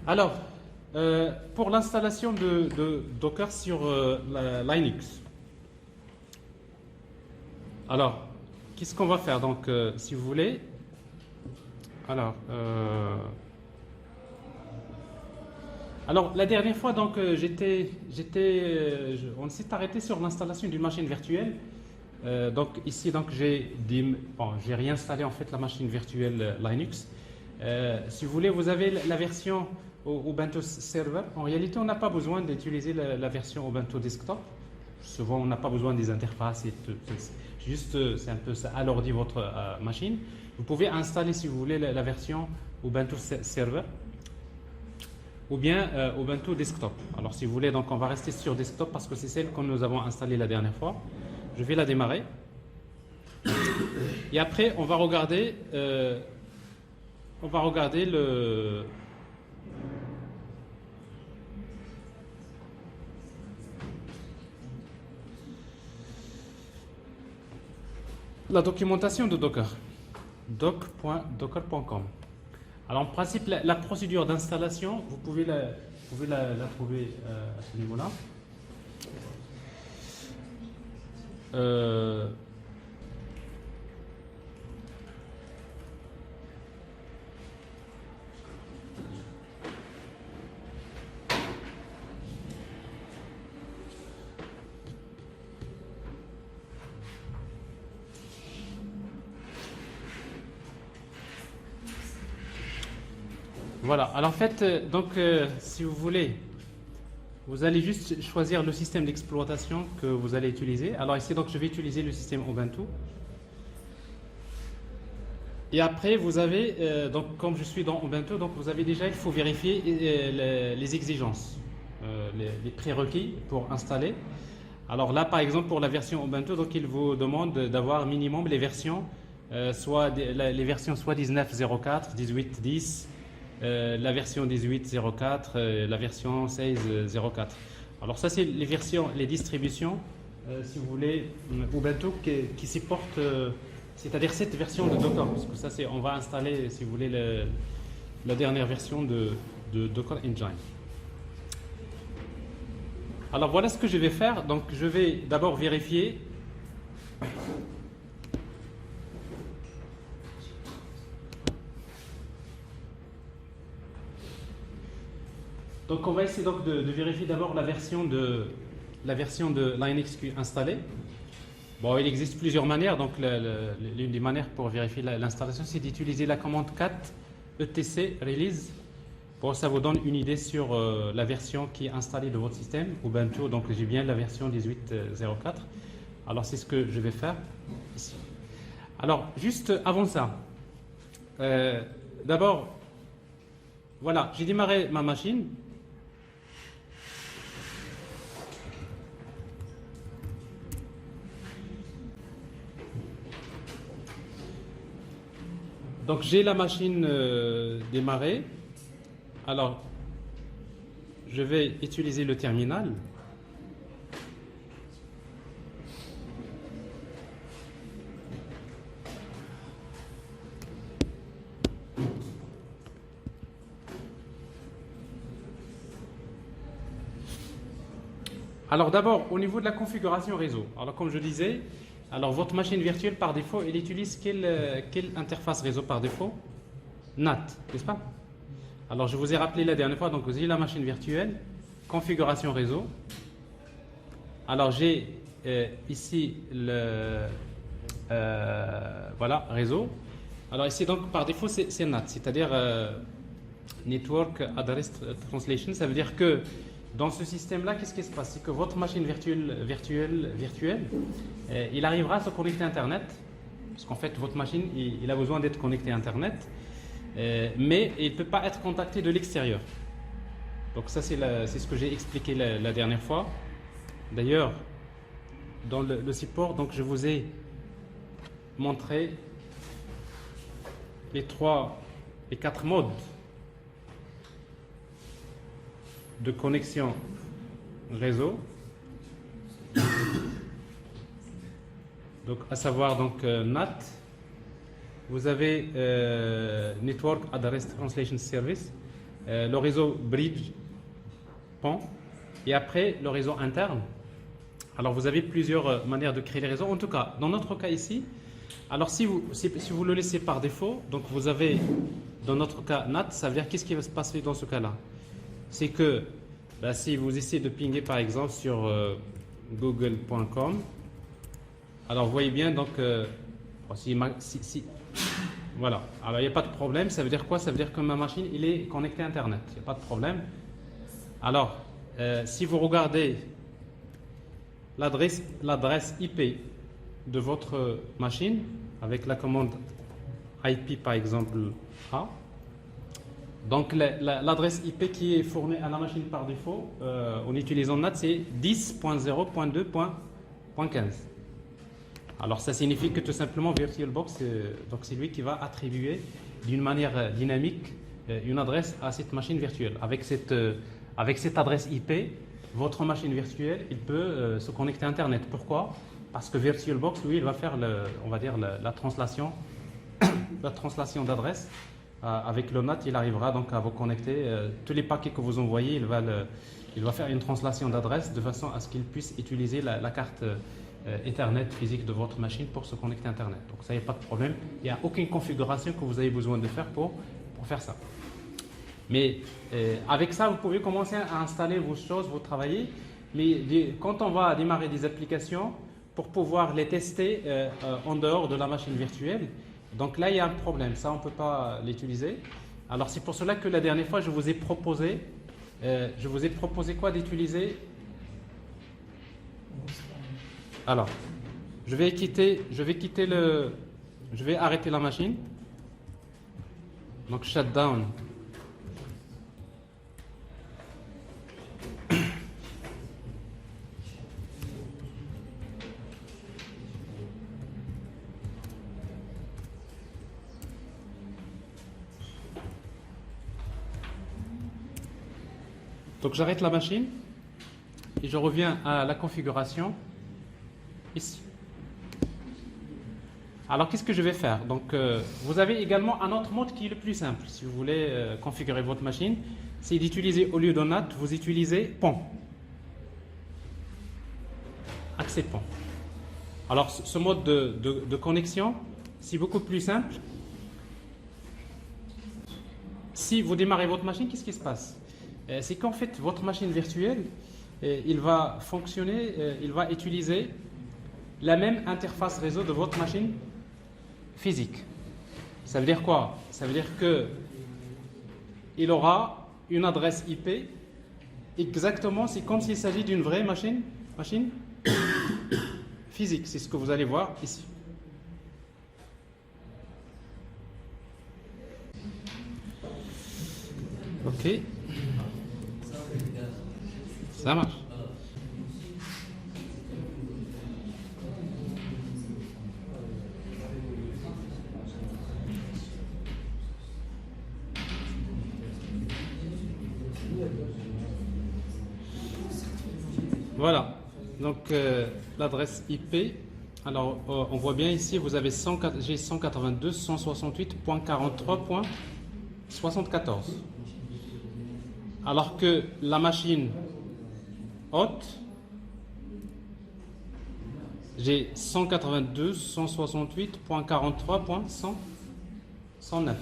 Alors, pour l'installation de Docker sur Linux, alors, qu'est-ce qu'on va faire? Donc, si vous voulez, alors, la dernière fois, donc, on s'est arrêté sur l'installation d'une machine virtuelle. Donc, ici, donc, j'ai réinstallé en fait la machine virtuelle Linux. Si vous voulez, vous avez la version Ubuntu Server. En réalité, on n'a pas besoin d'utiliser la version Ubuntu Desktop. Souvent, on n'a pas besoin des interfaces et tout. Juste, c'est un peu ça, alourdit votre machine. Vous pouvez installer, si vous voulez, la version Ubuntu Server ou bien Ubuntu Desktop. Alors, si vous voulez, donc, on va rester sur Desktop parce que c'est celle que nous avons installée la dernière fois. Je vais la démarrer. Et après, on va regarder la documentation de Docker, doc.docker.com. Alors en principe, la procédure d'installation, vous pouvez la trouver à ce niveau-là. Voilà, alors en fait, si vous voulez, vous allez juste choisir le système d'exploitation que vous allez utiliser. Alors ici, donc, je vais utiliser le système Ubuntu. Et après, vous avez, donc comme je suis dans Ubuntu, donc vous avez déjà, il faut vérifier les exigences, les prérequis pour installer. Alors là, par exemple, pour la version Ubuntu, donc il vous demande d'avoir minimum les versions, les versions soit 19.04, 18.10, la version 18.04, la version 16.04. Alors ça, c'est les versions, les distributions, si vous voulez, Ubuntu qui supporte, c'est-à-dire cette version de Docker, parce que ça, on va installer, si vous voulez, la dernière version de Docker Engine. Alors voilà ce que je vais faire. Donc je vais d'abord vérifier donc on va essayer donc de vérifier d'abord la version de Linux qui est installée. Bon, il existe plusieurs manières. Donc l'une des manières pour vérifier l'installation, c'est d'utiliser la commande cat etc release. Bon, ça vous donne une idée sur la version qui est installée de votre système Ubuntu. Donc j'ai bien la version 18.04. Alors c'est ce que je vais faire ici. Alors juste avant ça, d'abord, voilà, j'ai démarré ma machine. Donc j'ai la machine démarrée. Alors, je vais utiliser le terminal. Alors d'abord, au niveau de la configuration réseau. Alors comme je disais, alors votre machine virtuelle par défaut, elle utilise quelle interface réseau par défaut? NAT, n'est-ce pas? Alors je vous ai rappelé la dernière fois, donc vous avez la machine virtuelle, configuration réseau. Alors j'ai ici voilà, réseau. Alors ici donc par défaut c'est NAT, c'est-à-dire Network Address Translation. Ça veut dire que dans ce système-là, qu'est-ce qui se passe? C'est que votre machine virtuelle, il arrivera à se connecter à Internet, parce qu'en fait votre machine, il a besoin d'être connecté à Internet. Mais il ne peut pas être contacté de l'extérieur. Donc ça c'est ce que j'ai expliqué la dernière fois. D'ailleurs, dans le support, donc je vous ai montré les 4 modes de connexion réseau. Donc à savoir donc NAT. Vous avez Network Address Translation Service. le réseau bridge, pont, et après le réseau interne. Alors vous avez plusieurs manières de créer les réseaux. En tout cas, dans notre cas ici, alors si vous le laissez par défaut, donc vous avez dans notre cas NAT, ça veut dire qu'est-ce qui va se passer dans ce cas-là? C'est que si vous essayez de pinguer par exemple sur google.com, alors vous voyez bien donc voilà, alors il n'y a pas de problème. Ça veut dire quoi? Ça veut dire que ma machine il est connectée à Internet, il n'y a pas de problème. Alors si vous regardez l'adresse IP de votre machine avec la commande IP par exemple A, donc l'adresse IP qui est fournie à la machine par défaut en utilisant NAT, c'est 10.0.2.15. Alors ça signifie que tout simplement VirtualBox, donc c'est lui qui va attribuer d'une manière dynamique une adresse à cette machine virtuelle. Avec cette adresse IP, votre machine virtuelle, il peut se connecter à Internet. Pourquoi? Parce que VirtualBox, lui, il va faire on va dire la translation d'adresse. Avec le NAT, il arrivera donc à vous connecter. Tous les paquets que vous envoyez, il va faire une translation d'adresse de façon à ce qu'il puisse utiliser la carte Ethernet physique de votre machine pour se connecter à Internet. Donc ça, il n'y a pas de problème. Il n'y a aucune configuration que vous avez besoin de faire pour faire ça. Mais avec ça, vous pouvez commencer à installer vos choses, vous travaillez. Mais quand on va démarrer des applications, pour pouvoir les tester en dehors de la machine virtuelle, donc là, il y a un problème. Ça, on ne peut pas l'utiliser. Alors, c'est pour cela que la dernière fois, je vous ai proposé quoi d'utiliser? Alors, je vais arrêter la machine. Donc, shutdown. Donc j'arrête la machine et je reviens à la configuration ici. Alors qu'est-ce que je vais faire? Donc vous avez également un autre mode qui est le plus simple. Si vous voulez configurer votre machine, c'est d'utiliser au lieu de NAT, vous utilisez PON. Accès PON. Alors ce mode de connexion, c'est beaucoup plus simple. Si vous démarrez votre machine, qu'est-ce qui se passe? C'est qu'en fait, votre machine virtuelle, il va fonctionner, il va utiliser la même interface réseau de votre machine physique. Ça veut dire quoi? Ça veut dire qu'il aura une adresse IP exactement, c'est comme s'il s'agit d'une vraie machine physique. C'est ce que vous allez voir ici. Ok. Ça marche. Voilà. Donc l'adresse IP. Alors on voit bien ici, vous avez j'ai 182.168.43.74. Alors que la machine hôte, j'ai 192.168.43.109.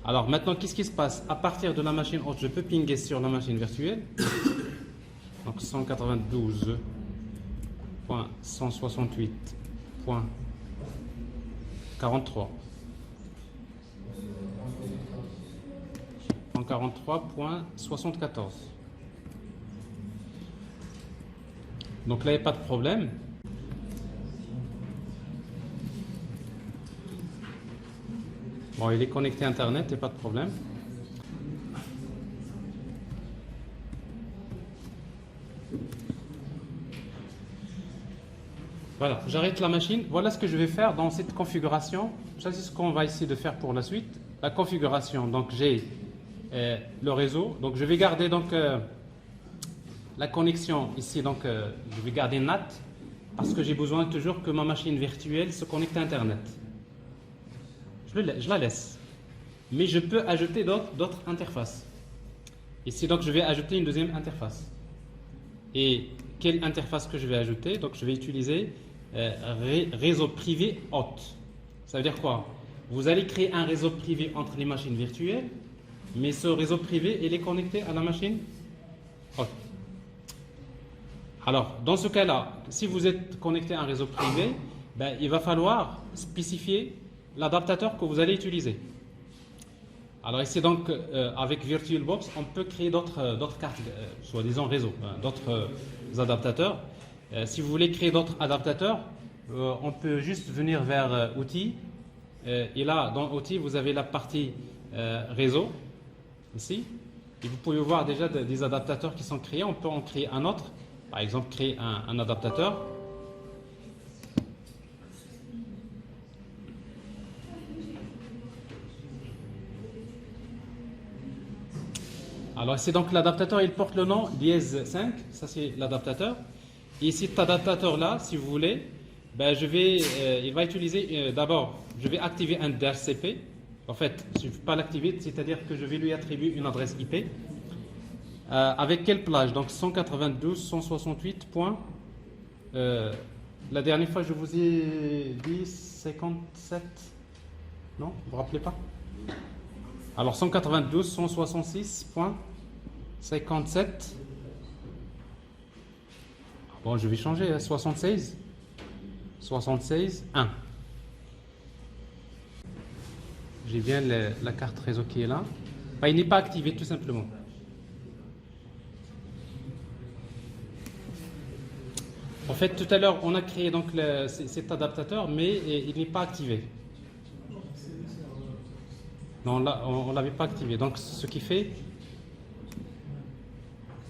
Alors maintenant, qu'est-ce qui se passe? À partir de la machine hôte, je peux pinguer sur la machine virtuelle. Donc 192.168.43. 43.74. Donc là, il n'y a pas de problème. Bon, il est connecté à Internet, il n'y a pas de problème. Voilà, j'arrête la machine. Voilà ce que je vais faire dans cette configuration. Ça, c'est ce qu'on va essayer de faire pour la suite. La configuration, donc j'ai le réseau. Donc je vais garder donc la connexion ici. Donc je vais garder NAT parce que j'ai besoin toujours que ma machine virtuelle se connecte à Internet. Je la laisse. Mais je peux ajouter d'autres interfaces. Ici, donc, je vais ajouter une deuxième interface. Et quelle interface que je vais ajouter? Donc, je vais utiliser réseau privé hôte. Ça veut dire quoi? Vous allez créer un réseau privé entre les machines virtuelles, mais ce réseau privé, il est connecté à la machine hôte. Alors, dans ce cas-là, si vous êtes connecté à un réseau privé, ben, il va falloir spécifier l'adaptateur que vous allez utiliser. Alors ici, donc, avec VirtualBox, on peut créer d'autres cartes, soi-disant réseau, d'autres adaptateurs. Si vous voulez créer d'autres adaptateurs, on peut juste venir vers Outils. Et là, dans Outils, vous avez la partie réseau, ici. Et vous pouvez voir déjà des adaptateurs qui sont créés. On peut en créer un autre. Par exemple, créer un adaptateur. Alors c'est donc l'adaptateur, il porte le nom dièse 5, ça c'est l'adaptateur. Et cet adaptateur là, si vous voulez, ben il va utiliser d'abord, je vais activer un DHCP. En fait, je ne vais pas l'activer, c'est-à-dire que je vais lui attribuer une adresse IP. Avec quelle plage? Donc 192.168. La dernière fois je vous ai dit 57. Non, vous vous rappelez pas? Alors 192.166.57. Bon, je vais changer à 76. 76.1. J'ai bien la carte réseau qui est là. Ben, il n'est pas activé tout simplement. En fait, tout à l'heure, on a créé donc cet adaptateur, mais il n'est pas activé. Non, là, on ne l'avait pas activé. Donc, ce qui fait,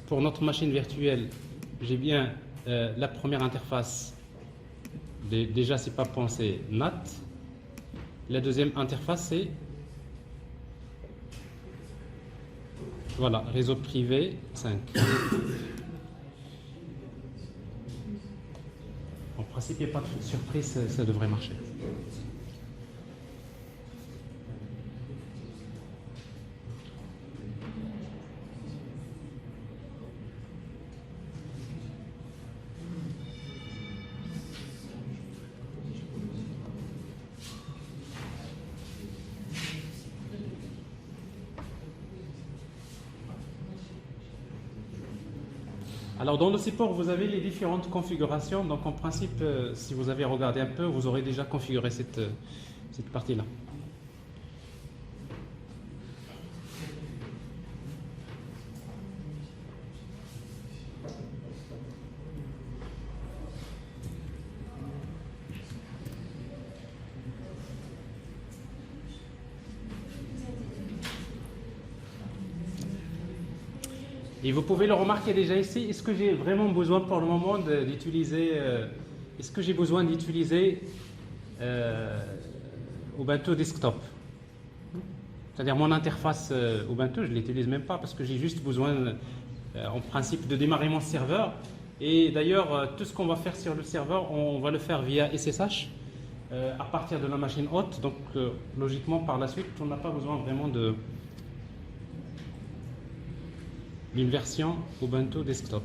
pour notre machine virtuelle, j'ai bien la première interface. Déjà, c'est pas pensé NAT. La deuxième interface, c'est voilà, réseau privé 5. En principe, il n'y a pas de surprise, ça devrait marcher. Alors dans le support, vous avez les différentes configurations. Donc en principe, si vous avez regardé un peu, vous aurez déjà configuré cette partie-là. Et vous pouvez le remarquer déjà ici, est-ce que j'ai vraiment besoin pour le moment d'utiliser, est-ce que j'ai besoin d'utiliser Ubuntu Desktop? C'est-à-dire mon interface Ubuntu, je ne l'utilise même pas parce que j'ai juste besoin en principe de démarrer mon serveur. Et d'ailleurs, tout ce qu'on va faire sur le serveur, on va le faire via SSH à partir de la machine hôte. Donc logiquement, par la suite, on n'a pas besoin vraiment d'une version Ubuntu Desktop.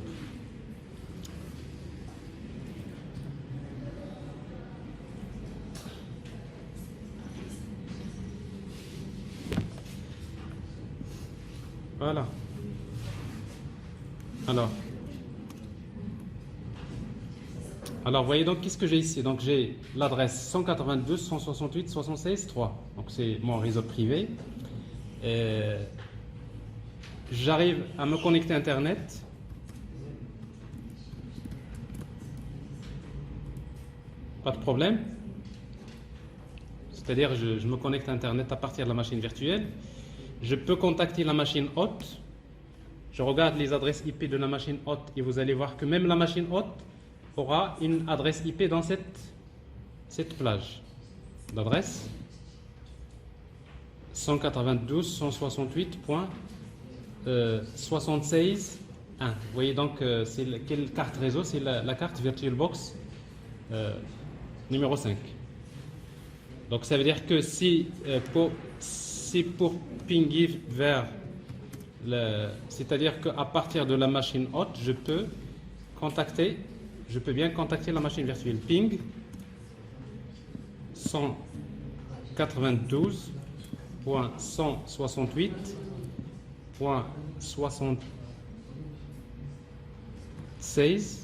Voilà. Alors, voyez donc qu'est-ce que j'ai ici. Donc, j'ai l'adresse 192.168.76.3. Donc, c'est mon réseau privé. J'arrive à me connecter à Internet. Pas de problème. C'est-à-dire, je me connecte à Internet à partir de la machine virtuelle. Je peux contacter la machine hôte. Je regarde les adresses IP de la machine hôte et vous allez voir que même la machine hôte aura une adresse IP dans cette plage d'adresse 192.168.76.1. Vous voyez donc c'est quelle carte réseau? C'est la carte VirtualBox numéro 5. Donc ça veut dire que si pour pinguer vers C'est-à-dire qu'à partir de la machine hôte, je peux bien contacter la machine virtuelle. Ping 192.168.76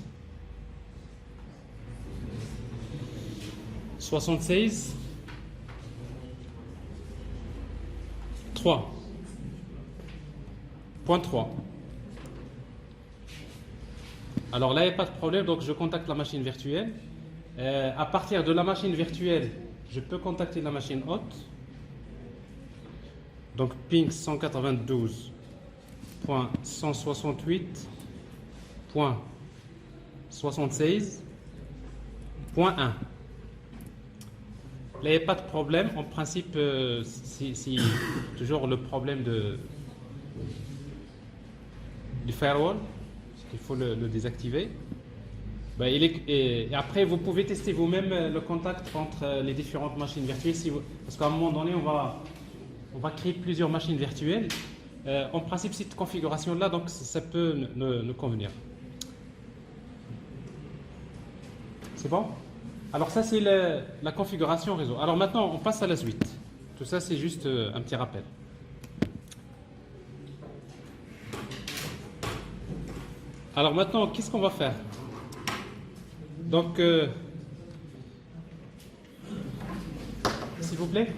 3.3. Alors là, il n'y a pas de problème, donc je contacte la machine virtuelle. À partir de la machine virtuelle, je peux contacter la machine hôte. Donc ping 192.168.76.1. Là, il n'y a pas de problème. En principe, c'est toujours le problème du firewall. Il faut le désactiver. Ben, et après, vous pouvez tester vous-même le contact entre les différentes machines virtuelles. Parce qu'à un moment donné, on va créer plusieurs machines virtuelles. En principe, cette configuration-là, donc ça peut nous convenir. C'est bon? Alors ça, c'est la configuration réseau. Alors maintenant, on passe à la suite. Tout ça, c'est juste un petit rappel. Alors maintenant, qu'est-ce qu'on va faire? Donc, s'il vous plaît.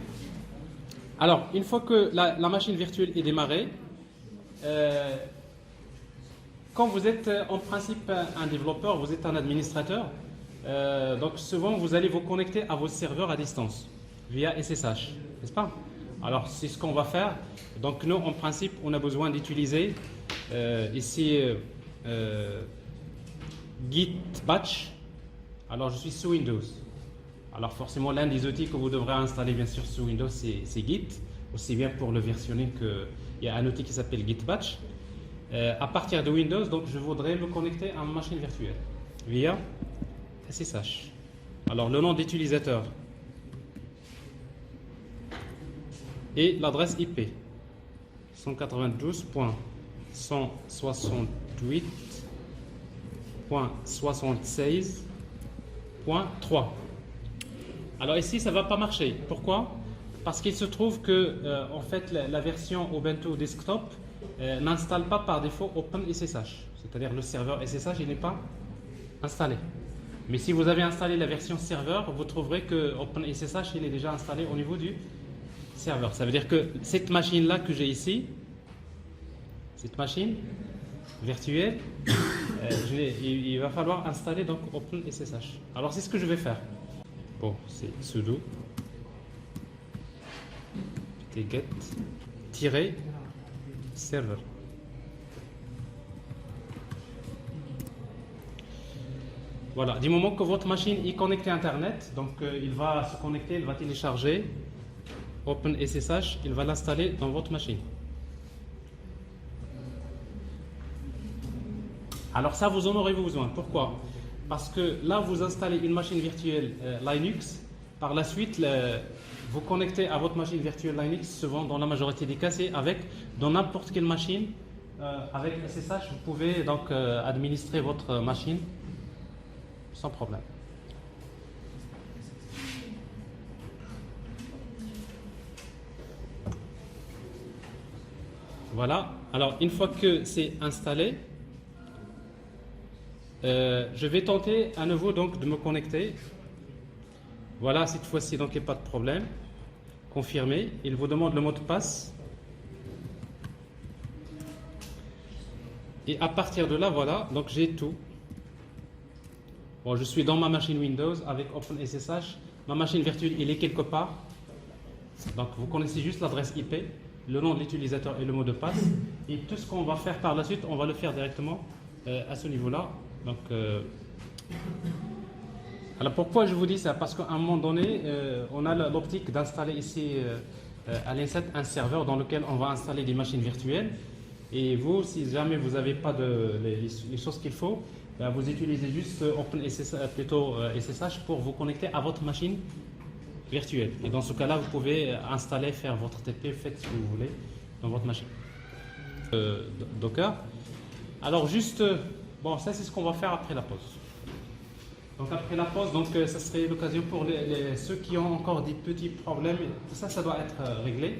Alors, une fois que la machine virtuelle est démarrée, quand vous êtes en principe un développeur, vous êtes un administrateur, donc souvent vous allez vous connecter à vos serveurs à distance via SSH, n'est-ce pas? Alors, c'est ce qu'on va faire. Donc, nous, en principe, on a besoin d'utiliser ici Git Batch. Alors, je suis sous Windows. Alors, forcément, l'un des outils que vous devrez installer, bien sûr, sous Windows, c'est Git. Aussi bien pour le versionning qu'il y a un outil qui s'appelle Git Batch. À partir de Windows, donc, je voudrais me connecter à ma machine virtuelle via SSH. Alors, le nom d'utilisateur et l'adresse IP 192.168.76.3. Alors ici, ça ne va pas marcher. Pourquoi? Parce qu'il se trouve que en fait, la version Ubuntu Desktop n'installe pas par défaut OpenSSH. C'est-à-dire le serveur SSH, il n'est pas installé. Mais si vous avez installé la version serveur, vous trouverez que OpenSSH, il est déjà installé au niveau du serveur. Ça veut dire que cette machine-là que j'ai ici, cette machine virtuelle, il va falloir installer donc OpenSSH. Alors c'est ce que je vais faire. Bon, c'est sudo get-server. Voilà, du moment que votre machine est connectée à Internet, donc il va se connecter, il va télécharger OpenSSH, il va l'installer dans votre machine. Alors ça, vous en aurez besoin. Pourquoi? Parce que là, vous installez une machine virtuelle Linux. Par la suite, vous connectez à votre machine virtuelle Linux. Souvent, dans la majorité des cas, c'est dans n'importe quelle machine. Avec SSH, vous pouvez donc administrer votre machine sans problème. Voilà. Alors, une fois que c'est installé, je vais tenter à nouveau donc de me connecter. Voilà, cette fois-ci donc il n'y a pas de problème. Confirmer. Il vous demande le mot de passe. Et à partir de là, voilà, donc j'ai tout. Bon, je suis dans ma machine Windows avec OpenSSH. Ma machine virtuelle, il est quelque part. Donc vous connaissez juste l'adresse IP, le nom de l'utilisateur et le mot de passe. Et tout ce qu'on va faire par la suite, on va le faire directement à ce niveau-là. Donc, alors pourquoi je vous dis ça? Parce qu'à un moment donné, on a l'optique d'installer ici à l'INSET un serveur dans lequel on va installer des machines virtuelles. Et vous, si jamais vous n'avez pas les choses qu'il faut, ben vous utilisez juste SSH pour vous connecter à votre machine virtuelle. Et dans ce cas-là, vous pouvez installer, faire votre TP, faites ce que vous voulez dans votre machine. Docker. Alors juste, bon, ça c'est ce qu'on va faire après la pause. Donc après la pause, donc ça serait l'occasion pour ceux qui ont encore des petits problèmes. Tout ça, ça doit être réglé.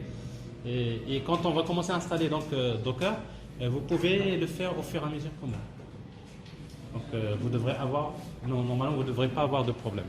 Et quand on va commencer à installer donc Docker, vous pouvez le faire au fur et à mesure comme moi. Donc vous devrez avoir, non, normalement vous ne devrez pas avoir de problème.